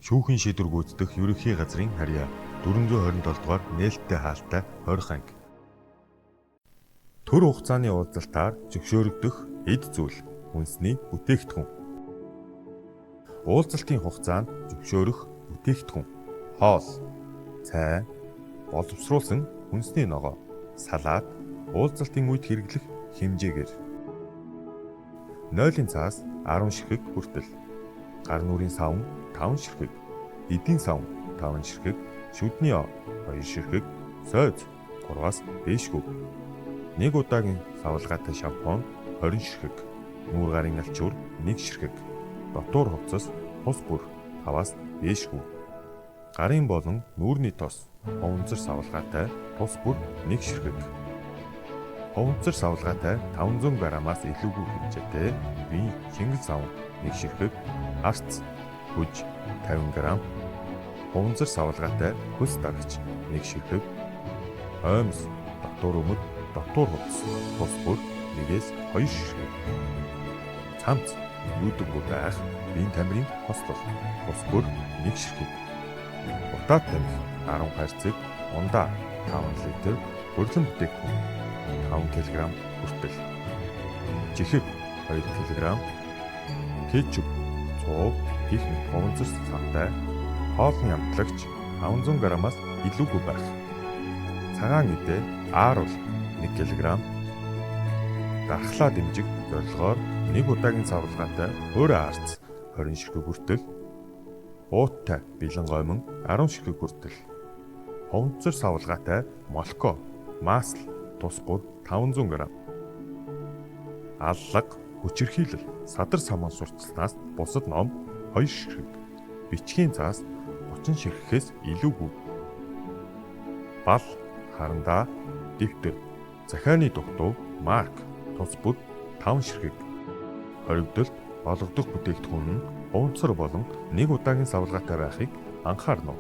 Шүүхийн шийдвэр гүйцэтгэх ерөнхий газрын харьяа 427 дугаар нээлттэй хаалттай 20 анги. Төр хугацааны уулзалтаар зөвшөөрөгдөх эд зүйл хүнсний бүтээгдэхүүн. Уулзалтын хугацаанд зөвшөөрөх бүтээгдэхүүн: хоол, цай, боловсруулсан хүнсний ногоо, салаад, уулзалтын үед хэрэглэх хэмжээгээр 0-ын цаас 10 ширхэг хүртэл, гар нүрийн савн 5 ширхэг, эдийн савн 5 ширхэг, шүдний ор 2 ширхэг, сойз 3-аас дээшгүй, нэг удаагийн савлгаатай шампунь 20 ширхэг, нүүр гарын алчуур 1 ширхэг, дотуур хувцас тус бүр 5-аас дээшгүй, гарын болон нүүрний тос ховонцор савлгаатай тус бүр 1 ширхэг, ховонцор савлгаатай 500 граммаас илүүгүй хэмжээтэй бие шингэл савн 1 ширхэг, арц хүж 50 грамм, ховонцор савлгаатай хөлс дарагч 1 ширхэг, оймс дотуур өмд дотуур хувцас тус бүр 1-ээс 2 ширхэг, цамц юудаггүй байх биеийн тамирын хослол тус бүр 1 ширхэг, утаад тамхи 10 хайрцаг, ундаа 5 литр, хөрлөн бүтээгдэхүүн 5 кг хүртэл, чихэр 2 кг, кетчуп, цуу, гэх мэт ховонцор савтай хоолны амтлагч 500 граммаас илүүгүй байх, цагаан идэ ааруул 1 кг, дархлаа дэмжих зорилгоор нэг удаагийн савлгаатай өөрөө арц 20 ширхэг хүртэл, ууттай бэлэн гомон 10 ширхэг хүртэл, ховонцор савлгаатай молоко, маасл тус бүр 500 г, аллаг, хүчирхийлэл, садар самуун сурталчнаас бусад ном 2 ширхэг, бичгийн цаас 30 ширхэгээс илүүгүй, бал, харандаа, дэвтэр, захианы дугтуй, марк тус бүр 5 ширхэг, хоригдолд олгодох бүтээгдэхүүн нь ховонцор болон нэг удаагийн савлгаатай байхыг анхаарна.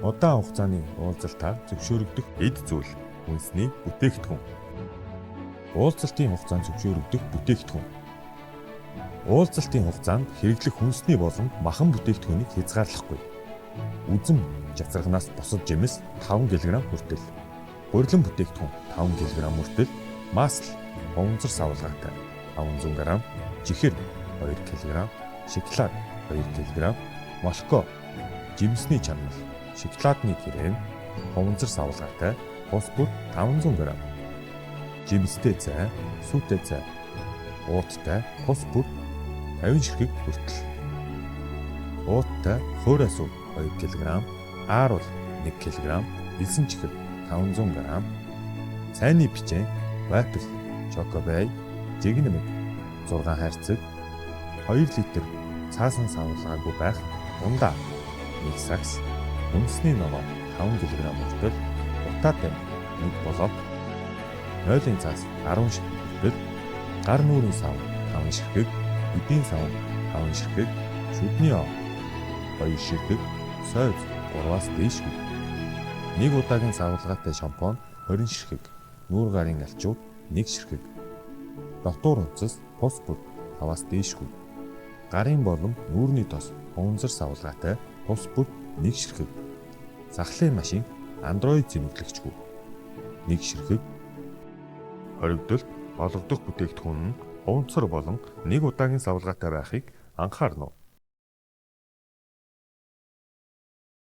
Удаан хугацааны уулзалтаар зөвшөөрөгдөх эд зүйл хүнсний бүтээгдэхүүн. Уулзалтын хугацаанд зөвшөөрөгдөх бүтээгдэхүүн. Уулзалтын хугацаанд хэрэглэх хүнсний болон махан бүтээгдэхүүнийг хязгаарлахгүй. Үзэм жацарганаас босод жимс 5 кг хүртэл, гурилан бүтээгдэхүүн 5 кг хүртэл, маасл ховонцор савлгаатай 500 г, чихэр 2 кг, шоколад 2 кг, молоко, жимсний чанар, шоколадны крем, ховонцор савлгаатай тус бүр 500 г, жимстэй цай, сүтэй цай, ууттай тус бүр 50 ширхэг хүртэл, ууттай хуурай сүү 2 кг, ааруул 1 кг, элсэн чихэр 500 г, цайны бичээ, вафл, чокобай, жигнэмэг 6 хайрцаг, 2 литр цаасан савлгаагүй байх ундаа, 1 сакс, хүнсний ногоо 5 кг хүртэл, утаа тамхи 1 болоод, 0-ын цаас 10 ширхэг хүртэл, гар нүрийн сав 5 ширхэг, эдийн сав 5 ширхэг, шүдний ор 2 ширхэг, сойз 3-аас дээшгүй, нэг удаагийн савлгаатай шампунь 20 ширхэг, нүүр гарын алчуур 1 ширхэг, дотуур хувцас тус бүр 5-аас дээшгүй, гарын болон нүүрний тос ховонцор савлгаатай тус бүр 1 ширхэг, сахлын машин Android зэмлэгчгүй 1 ширхэг, хоригдолд олгодох бүтээгдэхүүн нь ховонцор болон нэг удаагийн савлгаатай байхыг анхаарна.